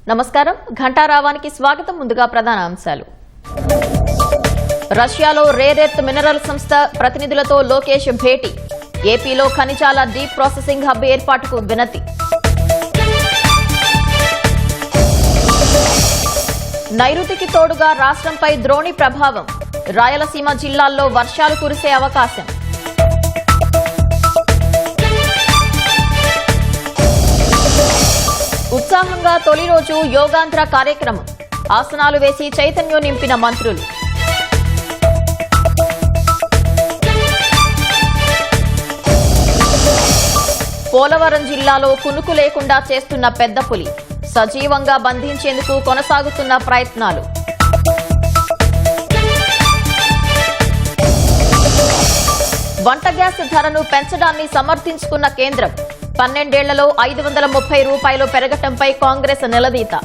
నమస్కారం ఘంటారావానికి స్వాగతం. ముందుగా ప్రధాన అంశాలు. రష్యాలో రేర్ ఎర్త్ మినరల్ సంస్థ ప్రతినిధులతో లోకేష్ భేటీ. ఏపీలో ఖనిజాల డీప్ ప్రాసెసింగ్ హబ్ ఏర్పాటుకు వినతి. నైరుతికి తోడుగా రాష్ట్రంపై ద్రోణి ప్రభావం. రాయలసీమ జిల్లాల్లో వర్షాలు కురిసే అవకాశం. ఉత్సాహంగా తొలి రోజు యోగాంధ్ర కార్యక్రమం. ఆసనాలు వేసి చైతన్యం నింపిన మంత్రులు. పోలవరం జిల్లాలో కునుకు లేకుండా చేస్తున్న పెద్ద పులి. సజీవంగా బంధించేందుకు కొనసాగుతున్న ప్రయత్నాలు. వంట గ్యాస్ ధరను పెంచడాన్ని సమర్థించుకున్న కేంద్రం. 12 ఏళ్లలో 530 రూపాయలు పెరగటంపై కాంగ్రెస్ నిలదీత.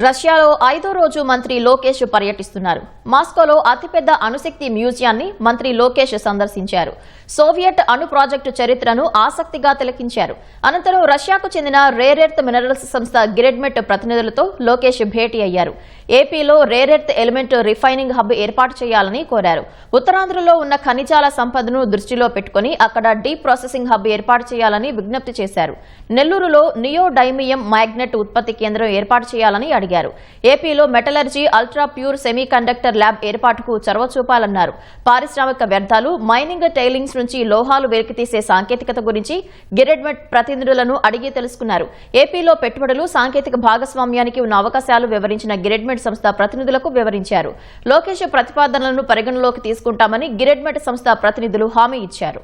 రష్యాలో 5వ రోజు మంత్రి లోకేష్ పర్యటిస్తున్నారు. మాస్కోలో అతిపెద్ద అణుశక్తి మ్యూజియాన్ని మంత్రి లోకేష్ సందర్శించారు. సోవియట్ అణు ప్రాజెక్టు చరిత్రను ఆసక్తిగా తిలకించారు. అనంతరం రష్యాకు చెందిన రేర్ ఎర్త్ మినరల్స్ సంస్థ గిరెడ్మెట్ ప్రతినిధులతో లోకేష్ భేటీ అయ్యారు. ఏపీలో rare earth element refining hub ఏర్పాటు చేయాలని కోరారు. ఉత్తరాంధ్రలో ఉన్న ఖనిజాల సంపదను దృష్టిలో పెట్టుకుని అక్కడ డీప్ ప్రాసెసింగ్ హబ్ ఏర్పాటు చేయాలని విజ్ఞప్తి చేశారు. నెల్లూరులో నియోడైమియం మ్యాగ్నెట్ ఉత్పత్తి కేంద్రం ఏర్పాటు చేయాలని అడిగారు. ఏపీలో metallurgy ultra pure semi conductor lab ఏర్పాటుకు చొరవ చూపాలన్నారు. పారిశ్రామిక వ్యర్థాలు, మైనింగ్ టైలింగ్స్ నుంచి లోహాలు వెలికితీసే సాంకేతికత గురించి గిరెడ్మెట్ ప్రతినిధులను అడిగి తెలుసుకున్నారు. ఏపీలో పెట్టుబడులు, సాంకేతిక భాగస్వామ్యానికి ఉన్న అవకాశాలు వివరించిన గిరెడ్మెట్ సంస్థ ప్రతినిధులకు వివరించారు. లోకేష్ ప్రతిపాదనలను పరిగణలోకి తీసుకుంటామని గిరెడ్మెట్ సంస్థ ప్రతినిధులు హామీ ఇచ్చారు.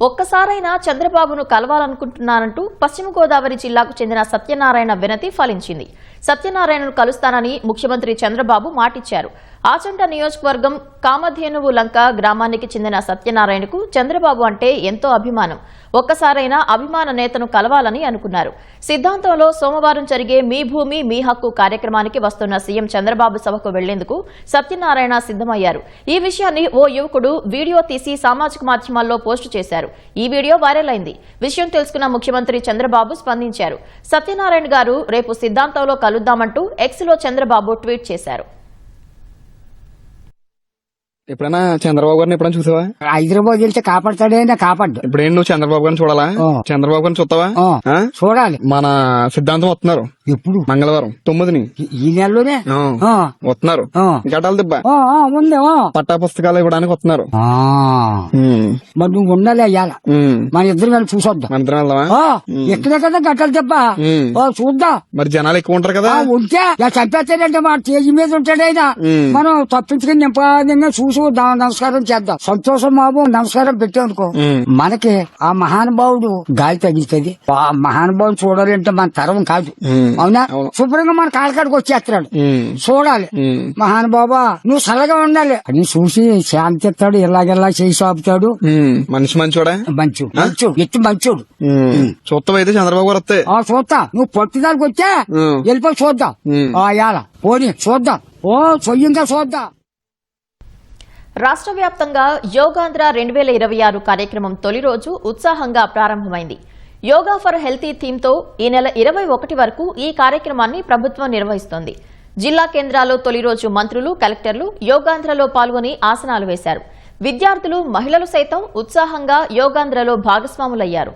ఒక్కసారైనా చంద్రబాబును కలవాలనుకుంటున్నానంటూ పశ్చిమ గోదావరి జిల్లాకు చెందిన సత్యనారాయణ వినతి ఫలించింది. సత్యనారాయణను కలుస్తానని ముఖ్యమంత్రి చంద్రబాబు మాటిచ్చారు. ఆచంట నియోజకవర్గం కామధేనువు లంక గ్రామానికి చెందిన సత్యనారాయణకు చంద్రబాబు అంటే ఎంతో అభిమానం. ఒక్కసారైనా అభిమాన నేతను కలవాలని అనుకున్నారు. సిద్ధాంతంలో సోమవారం జరిగే మీ భూమి మీ హక్కు కార్యక్రమానికి వస్తున్న సీఎం చంద్రబాబు సభకు వెళ్లేందుకు సత్యనారాయణ సిద్దమయ్యారు. ఈ విషయాన్ని ఓ యువకుడు వీడియో తీసి సామాజిక మాధ్యమాల్లో పోస్టు చేశారు. ఈ వీడియో వైరల్ అయింది. విషయం తెలుసుకున్న ముఖ్యమంత్రి చంద్రబాబు స్పందించారు. సత్యనారాయణ గారు రేపు సిద్ధాంతంలో కలుద్దామంటూ ఎక్స్లో చంద్రబాబు ట్వీట్ చేశారు. ఎప్పుడైనా చంద్రబాబు గారిని ఎప్పుడైనా చూసావా? హైదరాబాద్ వెళ్తే కాపాడతాడే కాపాడు. ఇప్పుడు నువ్వు చంద్రబాబు గారిని చూడాలా? చంద్రబాబు గారిని చూస్తావా? చూడాలి. మన సిద్ధాంతం వస్తున్నారు. ఎప్పుడు? మంగళవారం 9ని ఈ నెలలోనే వస్తున్నారు. గటాల దిబ్బ ఉంది. పట్టా పుస్తకాలు ఇవ్వడానికి వస్తున్నారు. మరి నువ్వు ఉండాలి అయ్యాల. మన ఇద్దరు వెళ్ళి చూసొద్దాం. మన ఇద్దరం వెళ్దామా? ఎక్కడే కదా గట్టలు దెబ్బ చూద్దాం. మరి జనాలు ఎక్కువ ఉంటారు కదా. ఉంటే చంపేస్తాడంటే మా తేజీ మీద ఉంటాడైనా మనం తప్పించుకుని నింపాదంగా చూసి నమస్కారం చేద్దాం. సంతోషం బాబు నమస్కారం పెట్టామనుకో మనకి ఆ మహానుభావుడు గాలి తగిలితుంది. ఆ మహానుభావుడు చూడాలంటే మన తరం కాదు. అవునా? శుభ్రంగా మన కాళ్ళకాడికి వచ్చేస్తాడు. చూడాలి. మహానుభావా నువ్వు సరళగా ఉండాలి అని చూసి శాంతి ఇస్తాడు. ఇలాగెలా చేసి ఆపుతాడు. మనిషి మంచోడా? మంచోడు ఎత్తు మంచోడు. చూస్తావు అయితే చంద్రబాబు గారు వస్తే? చూస్తా. నువ్వు పొట్టుదానికి వచ్చా వెళ్ళిపోయి చూద్దాం. అయ్యాల పోనీ చూద్దాం. స్వయంగా చూద్దాం. రాష్ట్ర వ్యాప్తంగా యోగాంధ్ర 2026 కార్యక్రమం తొలి రోజు ఉత్సాహంగా ప్రారంభమైంది. యోగా ఫర్ హెల్తీ థీమ్తో ఈ నెల 21 వరకు ఈ కార్యక్రమాన్ని ప్రభుత్వం నిర్వహిస్తోంది. జిల్లా కేంద్రాల్లో తొలి రోజు మంత్రులు, కలెక్టర్లు యోగాంధ్రలో పాల్గొని ఆసనాలు వేశారు. విద్యార్థులు, మహిళలు సైతం ఉత్సాహంగా యోగాంధ్రలో భాగస్వాములయ్యారు.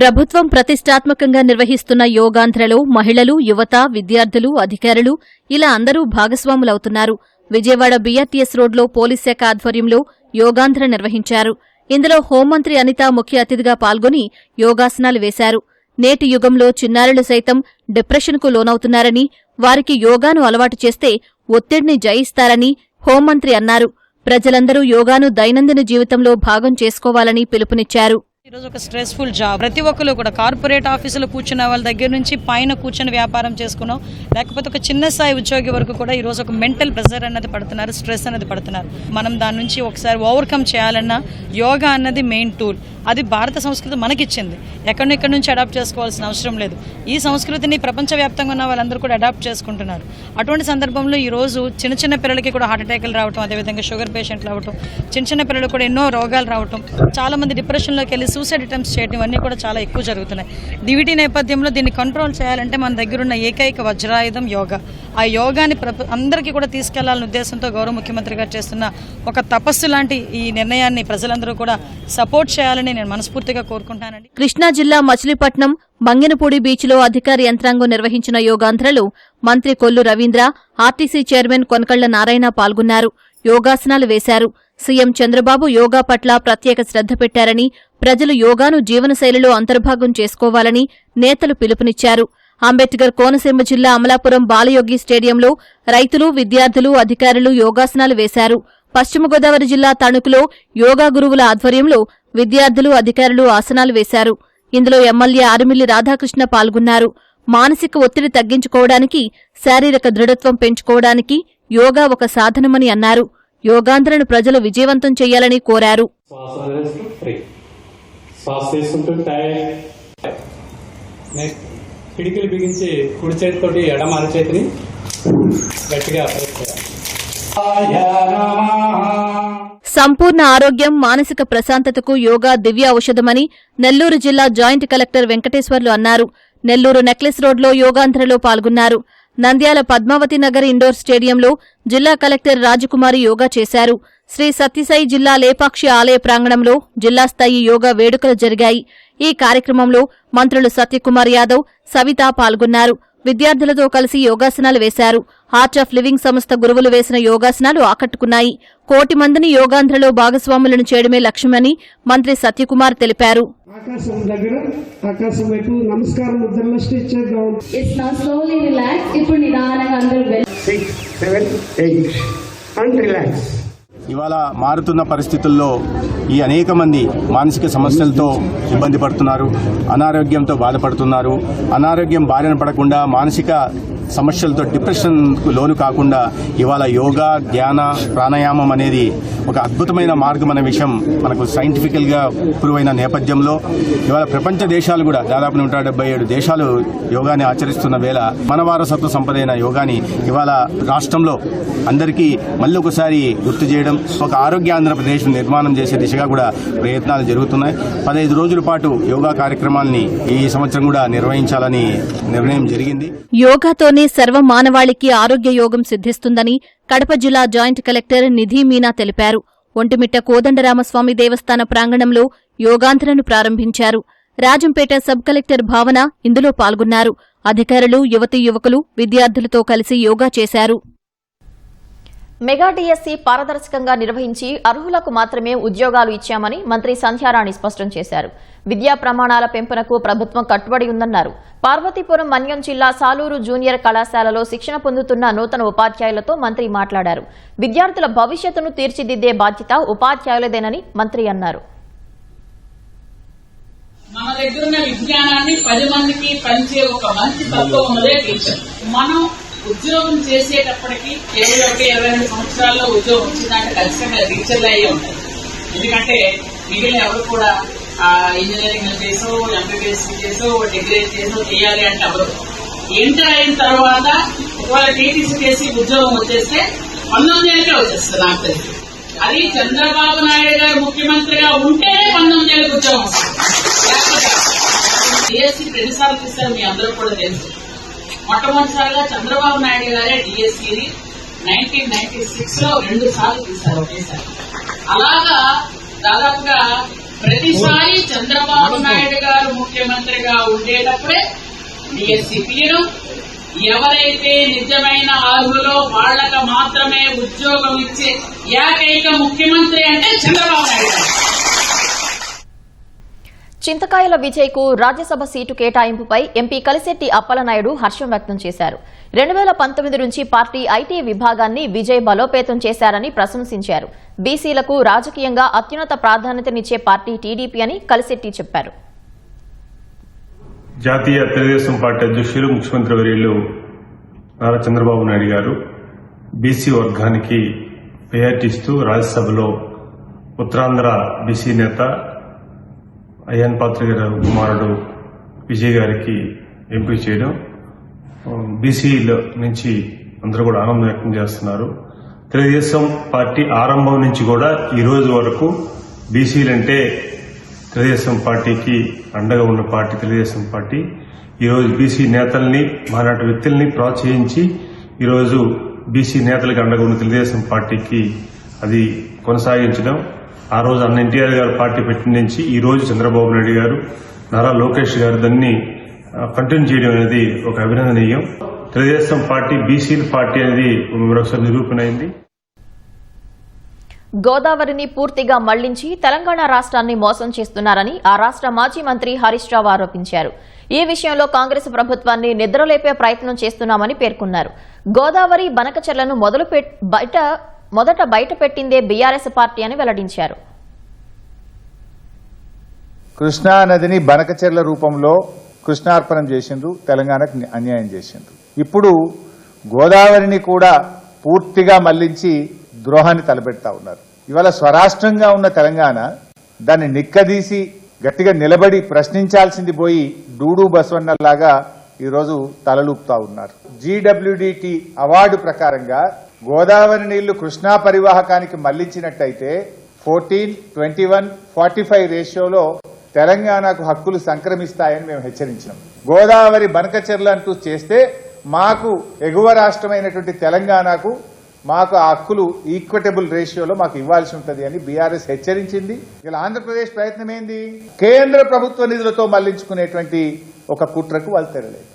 ప్రభుత్వం ప్రతిష్టాత్మకంగా నిర్వహిస్తున్న యోగాంధ్రలో మహిళలు, యువత, విద్యార్థులు, అధికారులు ఇలా అందరూ భాగస్వాములవుతున్నారు. విజయవాడ బీఆర్టీఎస్ రోడ్లో పోలీస్ శాఖ ఆధ్వర్యంలో యోగాంధ్ర నిర్వహించారు. ఇందులో హోంమంత్రి అనిత ముఖ్య అతిథిగా పాల్గొని యోగాసనాలు వేశారు. నేటి యుగంలో చిన్నారులు సైతం డిప్రెషన్కు లోనవుతున్నారని, వారికి యోగాను అలవాటు చేస్తే ఒత్తిడిని జయిస్తారని హోంమంత్రి అన్నారు. ప్రజలందరూ యోగాను దైనందిన జీవితంలో భాగం చేసుకోవాలని పిలుపునిచ్చారు. ఈరోజు ఒక స్ట్రెస్ఫుల్ జాబ్. ప్రతి ఒక్కరు కూడా కార్పొరేట్ ఆఫీసులో కూర్చున్న వాళ్ళ దగ్గర నుంచి పైన కూర్చొని వ్యాపారం చేసుకున్నాం, లేకపోతే ఒక చిన్న స్థాయి ఉద్యోగి వరకు కూడా ఈరోజు ఒక మెంటల్ ప్రెషర్ అన్నది పడుతున్నారు, స్ట్రెస్ అనేది పడుతున్నారు. మనం దాని నుంచి ఒకసారి ఓవర్కమ్ చేయాలన్నా యోగా అన్నది మెయిన్ టూల్. అది భారత సంస్కృతి మనకిచ్చింది, ఎక్కడి నుంచి అడాప్ట్ చేసుకోవాల్సిన అవసరం లేదు. ఈ సంస్కృతిని ప్రపంచవ్యాప్తంగా ఉన్న వాళ్ళందరూ కూడా అడాప్ట్ చేసుకుంటున్నారు. అటువంటి సందర్భంలో ఈరోజు చిన్న పిల్లలకి కూడా హార్ట్ అటాక్లు రావటం, అదేవిధంగా షుగర్ పేషెంట్లు అవ్వటం, చిన్న పిల్లలు కూడా ఎన్నో రోగాలు రావటం, చాలా మంది డిప్రెషన్లోకి వెళ్ళి సూసైడ్ అటెంప్ట్స్ చేయడం, ఇవన్నీ కూడా చాలా ఎక్కువ జరుగుతున్నాయి. వీటి నేపథ్యంలో దీన్ని కంట్రోల్ చేయాలంటే మన దగ్గర ఉన్న ఏకైక వజ్రాయుధం యోగా. ఆ యోగాని అందరికీ కూడా తీసుకెళ్లాలనే ఉద్దేశంతో గౌరవ ముఖ్యమంత్రి గారు చేస్తున్న ఒక తపస్సు లాంటి ఈ నిర్ణయాన్ని ప్రజలందరూ కూడా సపోర్ట్ చేయాలని నేను మనస్ఫూర్తిగా కోరుకుంటానండి. కృష్ణా జిల్లా మచిలీపట్నం మంగెనపూడి బీచ్లో అధికార యంత్రాంగం నిర్వహించిన యోగాంధ్రలో మంత్రి కొల్లు రవీంద్ర, ఆర్టీసీ చైర్మన్ కొనకళ్ల నారాయణ పాల్గొన్నారు. యోగాసనాలు వేశారు. సీఎం చంద్రబాబు యోగా పట్ల ప్రత్యేక శ్రద్ధ పెట్టారని, ప్రజలు యోగాను జీవనశైలిలో అంతర్భాగం చేసుకోవాలని నేతలు పిలుపునిచ్చారు. అంబేద్కర్ కోనసీమ జిల్లా అమలాపురం బాలయోగి స్టేడియంలో రైతులు, విద్యార్థులు, అధికారులు యోగాసనాలు వేశారు. పశ్చిమ గోదావరి జిల్లా తణుకులో యోగా గురువుల ఆధ్వర్యంలో విద్యార్థులు, అధికారులు ఆసనాలు వేశారు. ఇందులో ఎమ్మెల్యే ఆరుమిల్లి రాధాకృష్ణ పాల్గొన్నారు. మానసిక ఒత్తిడి తగ్గించుకోవడానికి, శారీరక దృఢత్వం పెంచుకోవడానికి యోగా ఒక సాధనమని అన్నారు. యోగాంధ్రను ప్రజలు విజయవంతం చేయాలని కోరారు. పిడికిలు బిగించి కుడి చేతితోటి ఎడమ అరచేతిని గట్టిగా సంపూర్ణ ఆరోగ్యం, మానసిక ప్రశాంతతకు యోగా దివ్య ఔషధమని నెల్లూరు జిల్లా జాయింట్ కలెక్టర్ వెంకటేశ్వర్లు అన్నారు. నెల్లూరు నెక్లెస్ రోడ్లో యోగాంధ్రలో పాల్గొన్నారు. నంద్యాల పద్మావతి నగర్ ఇండోర్ స్టేడియంలో జిల్లా కలెక్టర్ రాజకుమారి యోగా చేశారు. శ్రీ సత్యసాయి జిల్లా లేపాక్షి ఆలయ ప్రాంగణంలో జిల్లా స్థాయి యోగా వేడుకలు జరిగాయి. ఈ కార్యక్రమంలో మంత్రులు సత్యకుమార్ యాదవ్, సవిత పాల్గొన్నారు. విద్యార్థులతో కలిసి యోగాసనాలు వేశారు. ఆర్ట్ ఆఫ్ లివింగ్ సంస్థ గురువులు వేసిన యోగాసనాలు ఆకట్టుకున్నాయి. 1 కోటి మందిని యోగాంధ్రలో భాగస్వాములను చేయడమే లక్ష్యమని మంత్రి సత్యకుమార్ తెలిపారు. ఆకాశం దగ్గర ఆకాశం వైపు నమస్కారం ముద్రలో స్ట్రెచ్ చేద్దాం. It's now slowly relax. ఇప్పుడు నిదానంగా అందరూ 6, 7, 8 అండ్ రిలాక్స్. ఇవాళ మారుతున్న పరిస్థితుల్లో ఈ అనేక మంది మానసిక సమస్యలతో ఇబ్బంది పడుతున్నారు, అనారోగ్యంతో బాధపడుతున్నారు. అనారోగ్యం బారిన పడకుండా మానసిక సమస్యలతో డిప్రెషన్కు లోను కాకుండా ఇవాళ యోగా, ధ్యాన, ప్రాణాయామం అనేది ఒక అద్భుతమైన మార్గం అనే విషయం మనకు సైంటిఫికల్గా ప్రూవ్ అయిన నేపథ్యంలో ఇవాళ ప్రపంచ దేశాలు కూడా దాదాపు 177 దేశాలు యోగాని ఆచరిస్తున్న వేళ మన వారసత్వ సంపదైన యోగాని ఇవాళ రాష్ట్రంలో అందరికీ మళ్ళీ ఒకసారి గుర్తు చేయడం, ఒక ఆరోగ్య ఆంధ్రప్రదేశ్ నిర్మాణం చేసే దిశగా కూడా ప్రయత్నాలు జరుగుతున్నాయి. 15 రోజుల పాటు యోగా కార్యక్రమాల్ని ఈ సంవత్సరం కూడా నిర్వహించాలని నిర్ణయం జరిగింది. యోగాతోనే సర్వ మానవాళికి ఆరోగ్య యోగం సిద్ధిస్తుందని కడప జిల్లా జాయింట్ కలెక్టర్ నిధి మీనా తెలిపారు. ఒంటిమిట్ట కోదండరామస్వామి దేవస్థాన ప్రాంగణంలో యోగాంధ్రను ప్రారంభించారు. రాజంపేట సబ్ కలెక్టర్ భావన ఇందులో పాల్గొన్నారు. అధికారులు, యువతీ యువకులు విద్యార్థులతో కలిసి యోగా చేశారు. మెగా డిఎస్సి పారదర్శకంగా నిర్వహించి అర్హులకు మాత్రమే ఉద్యోగాలు ఇచ్చామని మంత్రి సంధ్యారాణి స్పష్టం చేశారు. విద్యా ప్రమాణాల పెంపునకు ప్రభుత్వం కట్టుబడి ఉందన్నారు. పార్వతీపురం మన్యం జిల్లా సాలూరు జూనియర్ కళాశాలలో శిక్షణ పొందుతున్న నూతన ఉపాధ్యాయులతో మంత్రి మాట్లాడారు. విద్యార్థుల భవిష్యత్తును తీర్చిదిద్దే బాధ్యత ఉపాధ్యాయులదేనని మంత్రి అన్నారు. మన దగ్గర ఉన్న విజ్ఞానాన్ని 10 మందికి పంచే ఒక మంచి తత్వం ఉన్నదే టీచర్. మనం ఉద్యోగం చేసేటప్పటికి కేవలం 22 సంవత్సరాల్లో ఉద్యోగం వచ్చిందంటే ఖచ్చితంగా టీచర్లు అయ్యే ఉంటాయి. ఎందుకంటే మిగిలిన ఎవరు కూడా ఇంజనీరింగ్ చేసో, ఎంబీబీఎస్ చేసో, డిగ్రీ చేసో చేయాలి అంటే ఎవరు ఇంటర్ అయిన తర్వాత ఒకవేళ టీటీసీ చేసి ఉద్యోగం వచ్చేస్తే 19 ఏళ్ళకే వచ్చేస్తుంది నాకు తెలిసి. అది చంద్రబాబు నాయుడు గారు ముఖ్యమంత్రిగా ఉంటేనే 19 ఏళ్ళకి ఉద్యోగం వస్తుంది. డిఎస్సీ 2 సార్లు తీస్తారు, మీ అందరూ కూడా తెలుసు. మొట్టమొదటిసారిగా చంద్రబాబు నాయుడు గారే డిఎస్సీని 1996 లో 2 సార్లు తీశారు ఒకేసారి. అలాగా దాదాపుగా ప్రతిసారి చంద్రబాబు నాయుడు గారు ముఖ్యమంత్రిగా ఉండేటప్పుడే డిఎస్సీ తీయడం, ఎవరైతే నిజమైన అర్హులో వాళ్లకు మాత్రమే ఉద్యోగం ఇచ్చే ఏకైక ముఖ్యమంత్రి అంటే చంద్రబాబు నాయుడు గారు. చింతకాయల విజయ్కు రాజ్యసభ సీటు కేటాయింపుపై ఎంపీ కలిశెట్టి అప్పలనాయుడు హర్షం వ్యక్తం చేశారు. 2019 నుంచి పార్టీ ఐటీ విభాగాన్ని విజయ్ బలోపేతం చేశారని ప్రశంసించారు. బీసీలకు రాజకీయంగా అత్యున్నత ప్రాధాన్యతనిచ్చే పార్టీ టీడీపీ అని కలిశెట్టి చెప్పారు. జాతీయ తెలుగుదేశం పార్టీ అధ్యక్షులు ముఖ్యమంత్రి వర్యులు నారా చంద్రబాబు నాయుడు గారు బీసీ వర్గానికి ప్రయారిటీ ఇస్తూ రాజ్యసభలో ఉత్తరాంధ్ర బీసీ నేత అయ్యన్ పాత్ర గారి కుమారుడు విజయ్ గారికి ఎంపిక చేయడం బీసీల నుంచి అందరూ కూడా ఆనందం వ్యక్తం చేస్తున్నారు. తెలుగుదేశం పార్టీ ఆరంభం నుంచి కూడా ఈ రోజు వరకు బీసీలంటే తెలుగుదేశం పార్టీకి అండగా ఉన్న పార్టీ తెలుగుదేశం పార్టీ. ఈరోజు బీసీ నేతల్ని మాలాంటి వ్యక్తుల్ని ప్రోత్సహించి ఈరోజు బీసీ నేతలకు అండగా ఉన్న తెలుగుదేశం పార్టీకి అది కొనసాగించడం. ఆ రోజు అన్న ఎన్టీఆర్ గారు పార్టీ పెట్టిన నుంచి ఈ రోజు చంద్రబాబు నాయుడు గారు నారా లోకేష్ గారు దాన్ని కంటిన్యూ చేయడం అనేది ఒక అభినందనీయం. తెలుగుదేశం పార్టీ బీసీల పార్టీ అనేది మరొకసారి నిరూపణ అయింది. గోదావరిని పూర్తిగా మళ్లించి తెలంగాణ రాష్ట్రాన్ని మోసం చేస్తున్నారని ఆ రాష్ట్ర మాజీ మంత్రి హరీష్ రావు ఆరోపించారు. ఈ విషయంలో కాంగ్రెస్ ప్రభుత్వాన్ని నిద్రలేపే ప్రయత్నం చేస్తున్నామని పేర్కొన్నారు. గోదావరి బనకచెర్లను మొదట బయట పెట్టిందే బీఆర్ఎస్ పార్టీ అని వెల్లడించారు. కృష్ణా నదిని బనకచెర్ల రూపంలో కృష్ణార్పణం చేసిండ్రు, తెలంగాణకు అన్యాయం చేసిండ్రు. ఇప్పుడు గోదావరిని కూడా పూర్తిగా మళ్లించి ద్రోహాన్ని తలపెడతా ఉన్నారు. ఇవాళ స్వరాష్ట్రంగా ఉన్న తెలంగాణ దాన్ని నిక్కదీసి గట్టిగా నిలబడి ప్రశ్నించాల్సింది పోయి డూడు బసవన్నలాగా ఈరోజు తలలూపుతా ఉన్నారు. జీడబ్ల్యూడిటి అవార్డు ప్రకారంగా గోదావరి నీళ్లు కృష్ణా పరివాహకానికి మళ్లించినట్టయితే 14-21-45 రేషియోలో తెలంగాణకు హక్కులు సంక్రమిస్తాయని మేము హెచ్చరించాం. గోదావరి బనకచెర్ల అంటూ చేస్తే మాకు ఎగువ రాష్ట్రమైనటువంటి తెలంగాణకు మాకు ఆ హక్కులు ఈక్విటబుల్ రేషియోలో మాకు ఇవ్వాల్సి ఉంటుంది అని బీఆర్ఎస్ హెచ్చరించింది. ఇలా ఆంధ్రప్రదేశ్ ప్రయత్నం ఏంది? కేంద్ర ప్రభుత్వ నిధులతో మళ్లించుకునేటువంటి ఒక కుట్రకు వాళ్ళు తెరలేదు.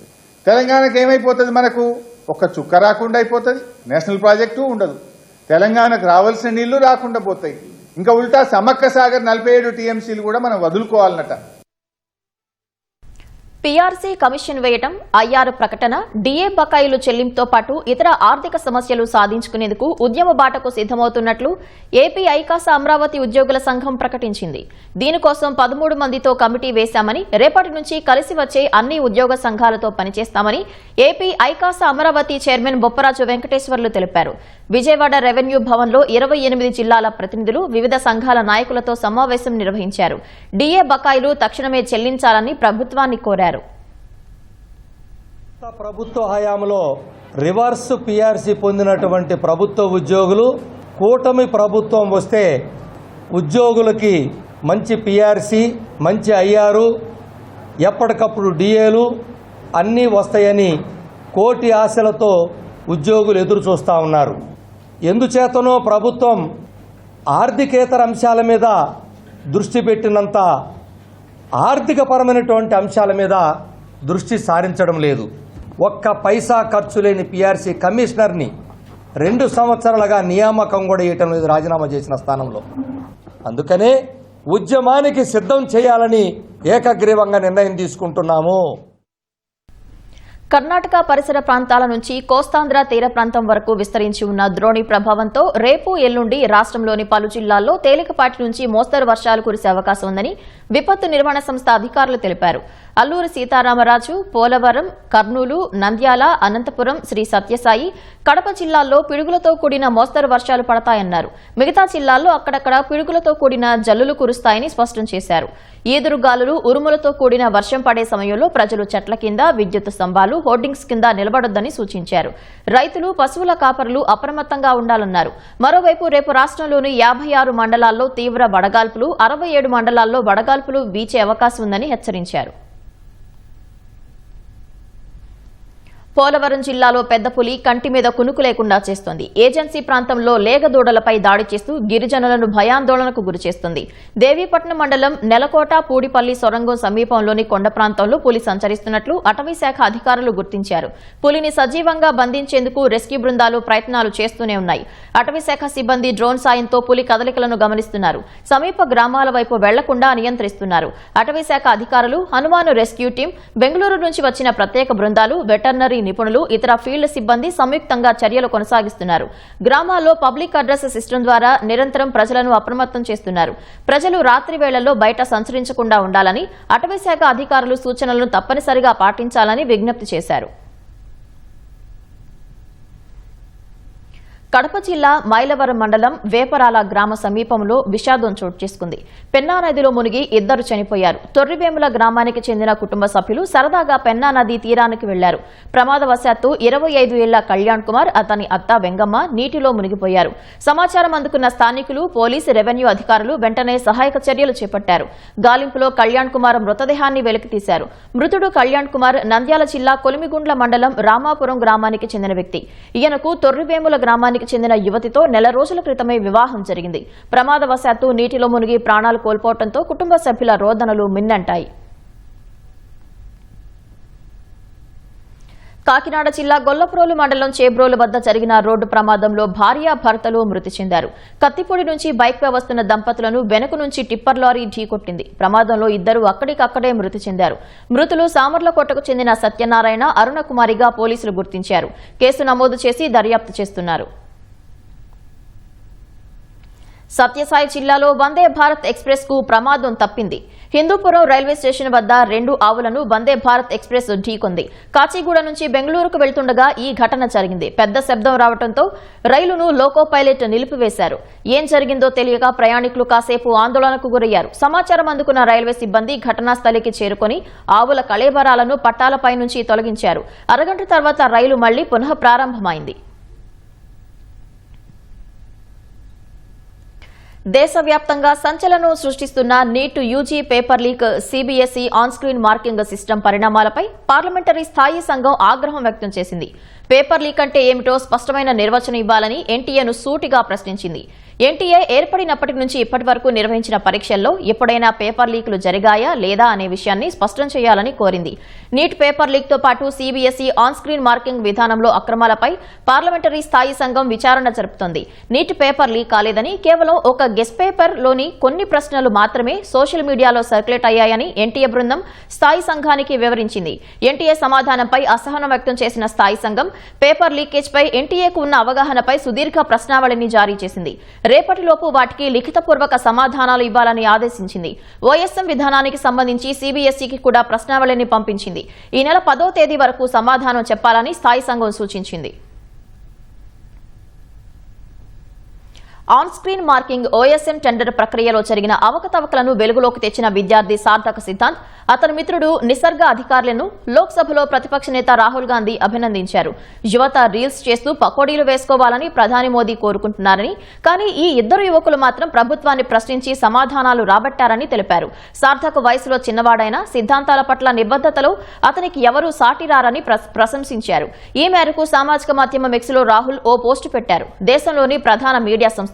తెలంగాణకు ఏమైపోతుంది? మనకు ఒక్క చుక్క రాకుండా అయిపోతుంది. నేషనల్ ప్రాజెక్టు ఉండదు. తెలంగాణకు రావాల్సిన నీళ్లు రాకుండా పోతాయి. ఇంకా ఉల్టా సమ్మక్క సాగర్ 47 టీఎంసీలు కూడా మనం వదులుకోవాలన్నట. పీఆర్సీ కమిషన్ వేయటం, ఐఆర్ ప్రకటన, డీఏ బకాయిలు చెల్లింపుతో పాటు ఇతర ఆర్థిక సమస్యలు సాధించుకునేందుకు ఉద్యమ బాటకు సిద్దమవుతున్నట్లు ఏపీ ఐకాస అమరావతి ఉద్యోగుల సంఘం ప్రకటించింది. దీనికోసం 13 మందితో కమిటీ వేశామని, రేపటి నుంచి కలిసి వచ్చే అన్ని ఉద్యోగ సంఘాలతో పనిచేస్తామని ఏపీ ఐకాస అమరావతి చైర్మన్ బొప్పరాజు వెంకటేశ్వర్లు తెలిపారు. విజయవాడ రెవెన్యూ భవన్లో 28 జిల్లాల ప్రతినిధులు వివిధ సంఘాల నాయకులతో సమావేశం నిర్వహించారు. డీఏ బకాయిలు తక్షణమే చెల్లించాలని ప్రభుత్వాన్ని కోరారు. ప్రభుత్వ హయాంలో రివర్స్ పీఆర్సీ పొందినటువంటి ప్రభుత్వ ఉద్యోగులు కూటమి ప్రభుత్వం వస్తే ఉద్యోగులకి మంచి పీఆర్సీ, మంచి ఐఆర్, ఎప్పటికప్పుడు డిఏలు అన్నీ వస్తాయని కోటి ఆశలతో ఉద్యోగులు ఎదురు చూస్తూ ఉన్నారు. ఎందుచేతనో ప్రభుత్వం ఆర్థికేతర అంశాల మీద దృష్టి పెట్టినంత ఆర్థికపరమైనటువంటి అంశాల మీద దృష్టి సారించడం లేదు. ఒక్క పైసా ఖర్చు లేని పీఆర్సీ కమిషనర్ని 2 సంవత్సరాలుగా నియామకం కూడా చేయటం లేదు రాజీనామా చేసిన స్థానంలో. అందుకనే ఉద్యమానికి సిద్ధం చేయాలని ఏకగ్రీవంగా నిర్ణయం తీసుకుంటున్నాము. కర్ణాటక పరిసర ప్రాంతాల నుంచి కోస్తాంధ్ర తీర ప్రాంతం వరకు విస్తరించి ఉన్న ద్రోణి ప్రభావంతో రేపు ఎల్లుండి రాష్ట్రంలోని పలు జిల్లాల్లో తేలికపాటి నుంచి మోస్తరు వర్షాలు కురిసే అవకాశం ఉందని విపత్తు నిర్వహణ సంస్థ అధికారులు తెలిపారు. అల్లూరు సీతారామరాజు, పోలవరం, కర్నూలు, నంద్యాల, అనంతపురం, శ్రీ సత్యసాయి, కడప జిల్లాల్లో పిడుగులతో కూడిన మోస్తరు వర్షాలు పడతాయన్నారు. మిగతా జిల్లాల్లో అక్కడక్కడ పిడుగులతో కూడిన జల్లులు కురుస్తాయని స్పష్టం చేశారు. ఈదురుగాలులు, ఉరుములతో కూడిన వర్షం పడే సమయంలో ప్రజలు చెట్ల కింద, విద్యుత్ స్తంభాలు, హోర్డింగ్స్ కింద నిలబడొద్దని సూచించారు. రైతులు, పశువుల కాపరులు అప్రమత్తంగా ఉండాలన్నారు. మరోవైపు రేపు రాష్ట్రంలోని 56 మండలాల్లో తీవ్ర వడగాల్పులు, 67 మండలాల్లో వడగాల్పులు వీచే అవకాశం ఉందని హెచ్చరించారు. పోలవరం జిల్లాలో పెద్ద పులి కంటి మీద కునుకు లేకుండా చేస్తోంది. ఏజెన్సీ ప్రాంతంలో లేగదూడలపై దాడి చేస్తూ గిరిజనులను భయాందోళనకు గురిచేస్తుంది. దేవీపట్నం మండలం నెలకోట పూడిపల్లి సొరంగం సమీపంలోని కొండ ప్రాంతంలో పులి సంచరిస్తున్నట్లు అటవీశాఖ అధికారులు గుర్తించారు. పులిని సజీవంగా బంధించేందుకు రెస్క్యూ బృందాలు ప్రయత్నాలు చేస్తూనే ఉన్నాయి. అటవీశాఖ సిబ్బంది డ్రోన్ సాయంతో పులి కదలికలను గమనిస్తున్నారు. సమీప గ్రామాల వైపు వెళ్లకుండా నియంత్రిస్తున్నారు. అటవీశాఖ అధికారులు, హనుమాను రెస్క్యూ టీం, బెంగళూరు నుంచి వచ్చిన ప్రత్యేక బృందాలు, వెటర్నరీ నిపుణులు, ఇతర ఫీల్డ్ సిబ్బంది సంయుక్తంగా చర్యలు కొనసాగిస్తున్నారు. గ్రామాల్లో పబ్లిక్ అడ్రస్ సిస్టమ్ ద్వారా నిరంతరం ప్రజలను అప్రమత్తం చేస్తున్నారు. ప్రజలు రాత్రి వేళల్లో బయట సంచరించకుండా ఉండాలని, అటవీశాఖ అధికారులు సూచనలను తప్పనిసరిగా పాటించాలని విజ్ఞప్తి చేశారు. కడప జిల్లా మైలవరం మండలం వేపరాల గ్రామ సమీపంలో విషాదం చోటు చేసుకుంది. పెన్నా నదిలో మునిగి 2 చనిపోయారు. తొర్రివేముల గ్రామానికి చెందిన కుటుంబ సభ్యులు సరదాగా పెన్నా నది తీరానికి వెళ్లారు. ప్రమాదవశాత్తు 25 ఏళ్ల కళ్యాణ్ కుమార్, అతని అత్త వెంగమ్మ నీటిలో మునిగిపోయారు. సమాచారం అందుకున్న స్థానికులు, పోలీసు, రెవెన్యూ అధికారులు వెంటనే సహాయక చర్యలు చేపట్టారు. గాలింపులో కళ్యాణ్ కుమార్ మృతదేహాన్ని వెలికితీశారు. మృతుడు కళ్యాణ్ కుమార్ నంద్యాల జిల్లా కొలిమిగుండ్ల మండలం రామాపురం గ్రామానికి చెందిన వ్యక్తి. ఈయనకు తొర్రివేముల గ్రామానికి చెందిన యువతితో నెల రోజుల క్రితమే వివాహం జరిగింది. ప్రమాదవశాత్తు నీటిలో మునిగి ప్రాణాలు కోల్పోవడంతో కుటుంబ సభ్యుల రోదనలు మిన్నంటాయి. కాకినాడ జిల్లా గొల్లప్రోలు మండలం చేబ్రోలు వద్ద జరిగిన రోడ్డు ప్రమాదంలో భార్యాభర్తలు మృతి చెందారు. కత్తిపూడి నుంచి బైక్పై వస్తున్న దంపతులను వెనుక నుంచి టిప్పర్ లారీ ఢీకొట్టింది. ప్రమాదంలో 2 అక్కడికక్కడే మృతి చెందారు. మృతులు సామర్లకోటకు చెందిన సత్యనారాయణ, అరుణకుమారిగా పోలీసులు గుర్తించారు. కేసు నమోదు చేసి దర్యాప్తు చేస్తున్నారు. సత్యసాయి జిల్లాలో వందే భారత్ ఎక్స్ప్రెస్ కు ప్రమాదం తప్పింది. హిందూపురం రైల్వే స్టేషన్ వద్ద 2 ఆవులను వందే భారత్ ఎక్స్ప్రెస్ ఢీకొంది. కాచిగూడ నుంచి బెంగళూరుకు వెళ్తుండగా ఈ ఘటన జరిగింది. పెద్ద శబ్దం రావడంతో రైలును లోకో పైలట్ నిలిపివేశారు. ఏం జరిగిందో తెలియక ప్రయాణికులు కాసేపు ఆందోళనకు గురయ్యారు. సమాచారం అందుకున్న రైల్వే సిబ్బంది ఘటనా స్థలికి చేరుకుని ఆవుల కళేబరాలను పట్టాలపై నుంచి తొలగించారు. అరగంట తర్వాత రైలు మళ్లీ పునః ప్రారంభమైంది. దేశవ్యాప్తంగా సంచలనం సృష్టిస్తున్న NEET UG paper leak, CBSE on screen marking system పరిణామాలపై పార్లమెంటరీ స్థాయి సంఘం ఆగ్రహం వ్యక్తం చేసింది. పేపర్ లీక్ అంటే ఏమిటో స్పష్టమైన నిర్వచనం ఇవ్వాలని ఎన్టీఏను సూటిగా ప్రశ్నించింది. ఎన్టీఏ ఏర్పడినప్పటి నుంచి ఇప్పటి వరకు నిర్వహించిన పరీక్షల్లో ఎప్పుడైనా పేపర్ లీకులు జరిగాయా లేదా అనే విషయాన్ని స్పష్టం చేయాలని కోరింది. నీట్ పేపర్ లీక్ తో పాటు సీబీఎస్ఈ ఆన్ స్క్రీన్ మార్కింగ్ విధానంలో అక్రమాలపై పార్లమెంటరీ స్థాయి సంఘం విచారణ జరుపుతోంది. నీట్ పేపర్ లీక్ కాలేదని, కేవలం ఒక గెస్ట్ పేపర్ లోని కొన్ని ప్రశ్నలు మాత్రమే సోషల్ మీడియాలో సర్క్యులేట్ అయ్యాయని ఎన్టీఏ బృందం స్థాయి సంఘానికి వివరించింది. ఎన్టీఏ సమాధానంపై అసహనం వ్యక్తం చేసిన స్థాయి సంఘం పేపర్ లీకేజ్ పై ఎన్టీఏకు ఉన్న అవగాహనపై సుదీర్ఘ ప్రశ్నావళిని జారీ చేసింది. రేపటిలోపు వాటికి లిఖితపూర్వక సమాధానాలు ఇవ్వాలని ఆదేశించింది. ఓఎస్ఎం విధానానికి సంబంధించి సీబీఎస్ఈకి కూడా ప్రశ్నావళిని పంపించింది. ఈ నెల 10వ తేదీ వరకు సమాధానం చెప్పాలని స్థాయి సంఘం సూచించింది. On screen marking OSM tender ప్రక్రియలో జరిగిన అవకతవకలను వెలుగులోకి తెచ్చిన విద్యార్థి సార్థక్ సిద్ధాంత్, అతని మిత్రుడు నిసర్గ అధికారులను లోక్సభలో ప్రతిపక్ష నేత రాహుల్ గాంధీ అభినందించారు. యువత రీల్స్ చేస్తూ పకోడీలు వేసుకోవాలని ప్రధాని మోదీ కోరుకుంటున్నారని, కానీ ఈ 2 యువకులు మాత్రం ప్రభుత్వాన్ని ప్రశ్నించి సమాధానాలు రాబట్టారని తెలిపారు. సార్థక్ వయసులో చిన్నవాడైన సిద్ధాంతాల పట్ల నిబద్దతలో అతనికి ఎవరూ సాటిరారని ప్రశంసించారు. ఈ మేరకు సామాజిక మాధ్యమం ఎక్స్ లో రాహుల్ ఓ పోస్టు పెట్టారు. దేశంలోని ప్రధాన మీడియా సంస్థలు,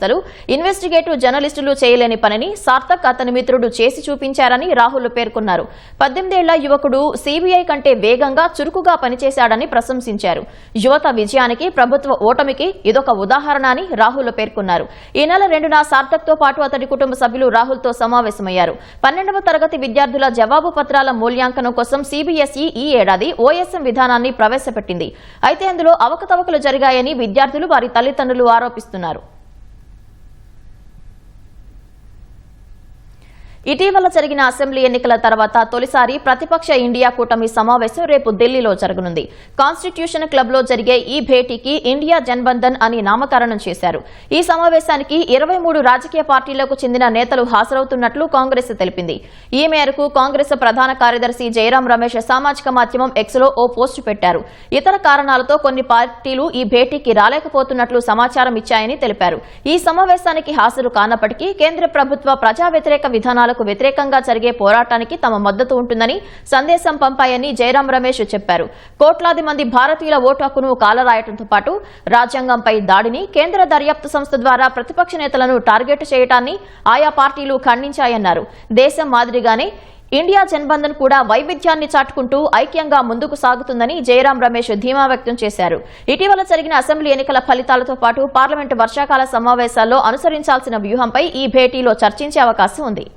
ఇన్వెస్టిగేటివ్ జర్నలిస్టులు చేయలేని పనిని సార్థక్, అతని మిత్రుడు చేసి చూపించారని రాహుల్ పేర్కొన్నారు. 18 ఏళ్ల యువకుడు సీబీఐ కంటే వేగంగా, చురుకుగా పనిచేశాడని ప్రశంసించారు. యువత విజయానికి, ప్రభుత్వ ఓటమికి ఇదొక ఉదాహరణ అని రాహుల్ పేర్కొన్నారు. ఈ నెల 2న సార్థక్ తో పాటు అతడి కుటుంబ సభ్యులు రాహుల్ తో సమావేశమయ్యారు. 12వ తరగతి విద్యార్థుల జవాబు పత్రాల మూల్యాంకనం కోసం సీబీఎస్ఈ ఈ ఏడాది ఓఎస్ఎం విధానాన్ని ప్రవేశపెట్టింది. అయితే అందులో అవకతవకలు జరిగాయని విద్యార్థులు, వారి తల్లిదండ్రులు ఆరోపిస్తున్నారు. ఇటీవల జరిగిన అసెంబ్లీ ఎన్నికల తర్వాత తొలిసారి ప్రతిపక్ష ఇండియా కూటమి సమావేశం రేపు ఢిల్లీలో జరగనుంది. కాన్స్టిట్యూషన్ క్లబ్ లో జరిగే ఈ భేటీకి ఇండియా జన్బంధన్ అని నామకరణం చేశారు. ఈ సమావేశానికి 23 రాజకీయ పార్టీలకు చెందిన నేతలు హాజరవుతున్నట్లు కాంగ్రెస్ తెలిపింది. ఈ మేరకు కాంగ్రెస్ ప్రధాన కార్యదర్శి జయరాం రమేష్ సామాజిక మాధ్యమం ఎక్స్ లో ఓ పోస్టు పెట్టారు. ఇతర కారణాలతో కొన్ని పార్టీలు ఈ భేటీకి రాలేకపోతున్నట్లు సమాచారం ఇచ్చాయని తెలిపారు. ఈ సమావేశానికి హాజరు కానప్పటికీ కేంద్ర ప్రభుత్వ ప్రజా వ్యతిరేక విధానాల విధానాలకు వ్యతిరేకంగా జరిగే పోరాటానికి తమ మద్దతు ఉంటుందని సందేశం పంపాయని జయరాం రమేష్ చెప్పారు. కోట్లాది మంది భారతీయుల ఓటు హక్కును కాలరాయడంతో పాటు రాజ్యాంగంపై దాడిని, కేంద్ర దర్యాప్తు సంస్థ ద్వారా ప్రతిపక్ష నేతలను టార్గెట్ చేయడాన్ని ఆయా పార్టీలు ఖండించాయన్నారు. దేశం మాదిరిగానే ఇండియా జన్బంధన్ కూడా వైవిధ్యాన్ని చాటుకుంటూ ఐక్యంగా ముందుకు సాగుతుందని జయరాం రమేష్ ధీమా వ్యక్తం చేశారు. ఇటీవల జరిగిన అసెంబ్లీ ఎన్నికల ఫలితాలతో పాటు పార్లమెంటు వర్షాకాల సమావేశాల్లో అనుసరించాల్సిన వ్యూహంపై ఈ భేటీలో చర్చించే అవకాశం ఉంది.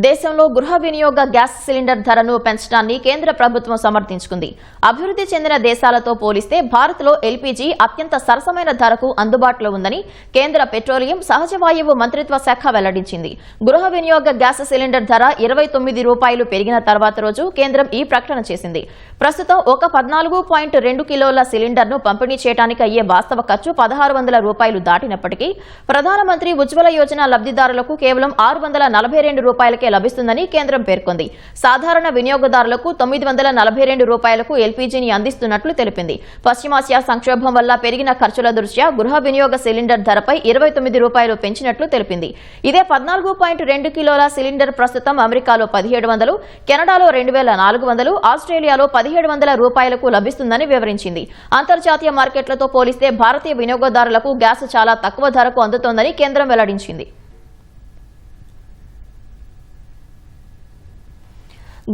దేశంలో గృహ వినియోగ గ్యాస్ సిలిండర్ ధరను పెంచడాన్ని కేంద్ర ప్రభుత్వం సమర్థించుకుంది. అభివృద్ధి చెందిన దేశాలతో పోలిస్తే భారత్లో ఎల్పీజీ అత్యంత సరసమైన ధరకు అందుబాటులో ఉందని కేంద్ర పెట్రోలియం, సహజ వాయువు మంత్రిత్వ శాఖ వెల్లడించింది. గృహ వినియోగ గ్యాస్ సిలిండర్ ధర ₹29 పెరిగిన తర్వాత రోజు కేంద్రం ఈ ప్రకటన చేసింది. ప్రస్తుతం ఒక 14.2 కిలోల సిలిండర్ను పంపిణీ చేయడానికి అయ్యే వాస్తవ ఖర్చు ₹1,600 దాటినప్పటికీ ప్రధానమంత్రి ఉజ్వల యోజన లబ్దిదారులకు కేవలం ₹642 లభిస్తుందని కేంద్రం పేర్కొంది. సాధారణ వినియోగదారులకు ₹942 ఎల్పీజీని అందిస్తున్నట్లు తెలిపింది. పశ్చిమాసియా సంక్షోభం వల్ల పెరిగిన ఖర్చుల దృష్ట్యా గృహ వినియోగ సిలిండర్ ధరపై ₹29 పెంచినట్లు తెలిపింది. ఇదే 14.2 కిలోల సిలిండర్ ప్రస్తుతం అమెరికాలో $1,700, కెనడాలో $2,400, ఆస్ట్రేలియాలో $1,700 లభిస్తుందని వివరించింది. అంతర్జాతీయ మార్కెట్లతో పోలిస్తే భారతీయ వినియోగదారులకు గ్యాస్ చాలా తక్కువ ధరకు అందుతోందని కేంద్రం వెల్లడించింది.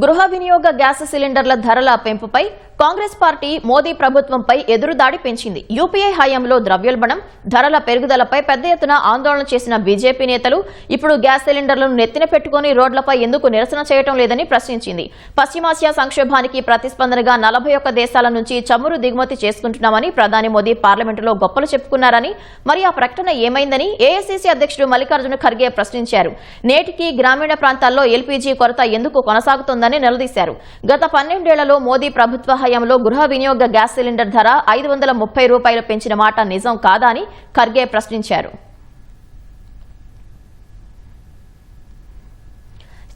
గృహ వినియోగ గ్యాస్ సిలిండర్ల ధరల పెంపుపై కాంగ్రెస్ పార్టీ మోదీ ప్రభుత్వంపై ఎదురుదాడి పెంచింది. యూపీఏ హయాంలో ద్రవ్యోల్బణం, ధరల పెరుగుదలపై పెద్ద ఎత్తున ఆందోళన చేసిన బీజేపీ నేతలు ఇప్పుడు గ్యాస్ సిలిండర్లను నెత్తిన పెట్టుకుని రోడ్లపై ఎందుకు నిరసన చేయడం లేదని ప్రశ్నించింది. పశ్చిమాసియా సంక్షోభానికి ప్రతిస్పందనగా 41 దేశాల నుంచి చమురు దిగుమతి చేసుకుంటున్నామని ప్రధాని మోదీ పార్లమెంటులో గొప్పలు చెప్పుకున్నారని, మరి ఆ ప్రకటన ఏమైందని ఏఐసీసీ అధ్యక్షుడు మల్లికార్జున ఖర్గే ప్రశ్నించారు. నేటికి గ్రామీణ ప్రాంతాల్లో ఎల్పీజీ కొరత ఎందుకు కొనసాగుతోందని నిలదీశారు. గత 12 ఏళ్లలో మోదీ ప్రభుత్వ హయాంలో గృహ వినియోగ గ్యాస్ సిలిండర్ ధర ₹530 పెంచిన మాట నిజం కాదా అని ఖర్గే ప్రశ్నించారు.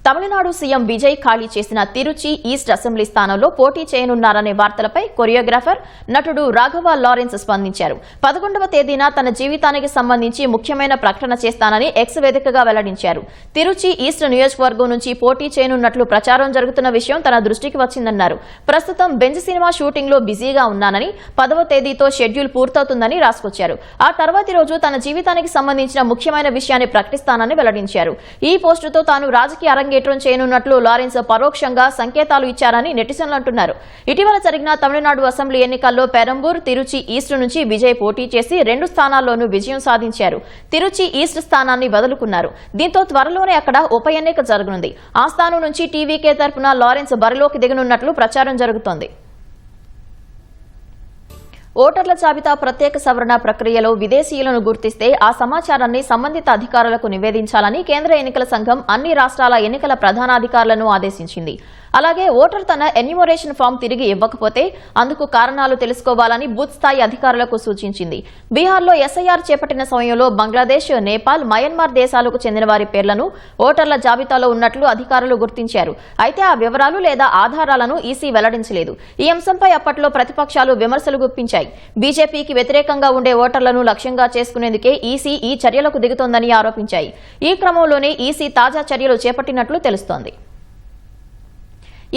తమిళనాడు సీఎం విజయ్ ఖాళీ చేసిన తిరుచి ఈస్ట్ అసెంబ్లీ స్థానంలో పోటీ చేయనున్నారనే వార్తలపై కొరియోగ్రాఫర్, నటుడు రాఘవ లారెన్స్ స్పందించారు. 11వ తేదీన తన జీవితానికి సంబంధించి ముఖ్యమైన ప్రకటన చేస్తానని ఎక్స్ వేదికగా వెల్లడించారు. తిరుచి ఈస్ట్ నియోజకవర్గం నుంచి పోటీ చేయనున్నట్లు ప్రచారం జరుగుతున్న విషయం తన దృష్టికి వచ్చిందన్నారు. ప్రస్తుతం బెంజ్ సినిమా షూటింగ్ లో బిజీగా ఉన్నానని, 10వ తేదీతో షెడ్యూల్ పూర్తవుతుందని రాసుకొచ్చారు. ఆ తర్వాతి రోజు తన జీవితానికి సంబంధించిన ముఖ్యమైన విషయాన్ని ప్రకటిస్తానని వెల్లడించారు. ఈ పోస్టుతో తాను రాజకీయ అరంగేట్రం చేయనున్నట్లు లారెన్స్ పరోక్షంగా సంకేతాలు ఇచ్చారని నెటిజన్లు అంటున్నారు. ఇటీవల జరిగిన తమిళనాడు అసెంబ్లీ ఎన్నికల్లో పెరంబూర్, తిరుచి ఈస్ట్ నుంచి విజయ్ పోటీ చేసి 2 స్థానాల్లోనూ విజయం సాధించారు. తిరుచి ఈస్ట్ స్థానాన్ని వదులుకున్నారు. దీంతో త్వరలోనే అక్కడ ఉప ఎన్నిక జరగనుంది. ఆ స్థానం నుంచి టీవీకే తరపున లారెన్స్ బరిలోకి దిగనున్నట్లు ప్రచారం జరుగుతోంది. ఓటర్ల జాబితా ప్రత్యేక సవరణ ప్రక్రియలో విదేశీయులను గుర్తిస్తే ఆ సమాచారాన్ని సంబంధిత అధికారులకు నివేదించాలని కేంద్ర ఎన్నికల సంఘం అన్ని రాష్ట్రాల ఎన్నికల ప్రధానాధికారులను ఆదేశించింది. అలాగే ఓటర్ తన ఎన్యూమరేషన్ ఫామ్ తిరిగి ఇవ్వకపోతే అందుకు కారణాలు తెలుసుకోవాలని బూత్ స్థాయి అధికారులకు సూచించింది. బీహార్లో ఎస్ఐఆర్ చేపట్టిన సమయంలో బంగ్లాదేశ్, నేపాల్, మయన్మార్ దేశాలకు చెందిన వారి పేర్లను ఓటర్ల జాబితాలో ఉన్నట్లు అధికారులు గుర్తించారు. అయితే ఆ వివరాలు లేదా ఆధారాలను ఈసీ వెల్లడించలేదు. ఈ అంశంపై అప్పట్లో ప్రతిపక్షాలు విమర్శలు గుప్పించాయి. బీజేపీకి వ్యతిరేకంగా ఉండే ఓటర్లను లక్ష్యంగా చేసుకునేందుకే ఈసీ ఈ చర్యలకు దిగుతోందని ఆరోపించాయి. ఈ క్రమంలోనే ఈసీ తాజా చర్యలు చేపట్టినట్లు తెలుస్తోంది.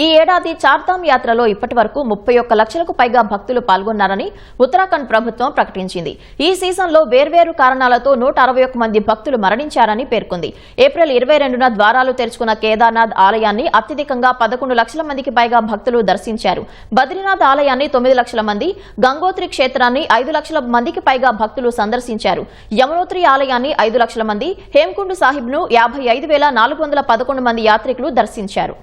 ఈ ఏడాది చార్ధామ్ యాత్రలో ఇప్పటి వరకు 31 లక్షలకు పైగా భక్తులు పాల్గొన్నారని ఉత్తరాఖండ్ ప్రభుత్వం ప్రకటించింది. ఈ సీజన్లో వేర్వేరు కారణాలతో 161 మంది భక్తులు మరణించారని పేర్కొంది. ఏప్రిల్ 22న ద్వారాలు తెరుచుకున్న కేదార్నాథ్ ఆలయాన్ని అత్యధికంగా 11 లక్షల మందికి పైగా భక్తులు దర్శించారు. బద్రీనాథ్ ఆలయాన్ని 9 లక్షల మంది, గంగోత్రి క్షేత్రాన్ని 5 లక్షల మందికి పైగా భక్తులు సందర్శించారు. యమునోత్రి ఆలయాన్ని 5 లక్షల మంది, హేమ్కుండ్ సాహిబ్ను 55,411 మంది యాత్రికులు దర్శించారు.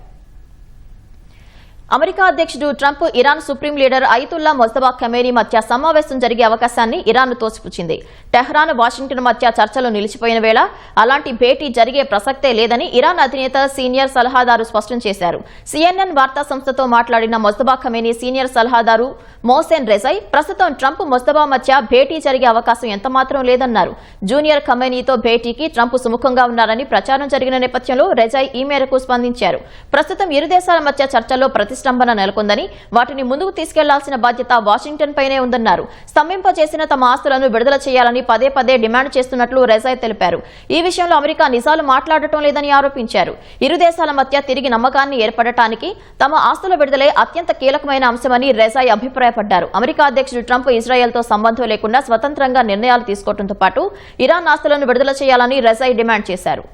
అమెరికా అధ్యక్షుడు Trump, Iran supreme leader Ayatollah Mojtaba Khamenei మధ్య సమావేశం జరిగే అవకాశాన్ని ఇరాన్ తోసిపుచ్చింది. టెహ్రాన్, వాషింగ్టన్ మధ్య చర్చలు నిలిచిపోయిన వేళ అలాంటి భేటీ జరిగే ప్రసక్తే లేదని ఇరాన్ అధినేత సీనియర్ సలహాదారు స్పష్టం చేశారు. CNN వార్తా సంస్థతో మాట్లాడిన మొజ్తబా ఖమేనీ సీనియర్ సలహాదారు మోహ్సెన్ రెజై ప్రస్తుతం ట్రంప్, మొజ్తబా మధ్య భేటీ జరిగే అవకాశం ఎంతమాత్రం లేదన్నారు. జూనియర్ ఖమేనీతో భేటీకి ట్రంప్ సుముఖంగా ఉన్నారని ప్రచారం జరిగిన నేపథ్యంలో రెజై ఈ మేరకు స్పందించారు. ప్రస్తుతం ఇరు దేశాల మధ్య చర్చల్లో ప్రతిష్ట ప్రతిష్టంభన నెలకొందని వాటిని ముందుకు తీసుకెళ్లాల్సిన బాధ్యత వాషింగ్టన్ పైనే ఉందన్నారు. స్తంభింపచేసిన తమ ఆస్తులను విడుదల చేయాలని పదే పదే డిమాండ్ చేస్తున్నట్లు రెజాయ్ తెలిపారు. ఈ విషయంలో అమెరికా నిజాలు మాట్లాడటం లేదని ఆరోపించారు. ఇరు దేశాల మధ్య తిరిగి నమ్మకాన్ని ఏర్పడటానికి తమ ఆస్తుల విడుదలే అత్యంత కీలకమైన అంశమని రెజాయ్ అభిప్రాయపడ్డారు. అమెరికా అధ్యక్షుడు ట్రంప్ ఇజ్రాయెల్తో సంబంధం లేకుండా స్వతంత్రంగా నిర్ణయాలు తీసుకోవడంతో పాటు ఇరాన్ ఆస్తులను విడుదల చేయాలని రెజాయ్ డిమాండ్ చేశారు.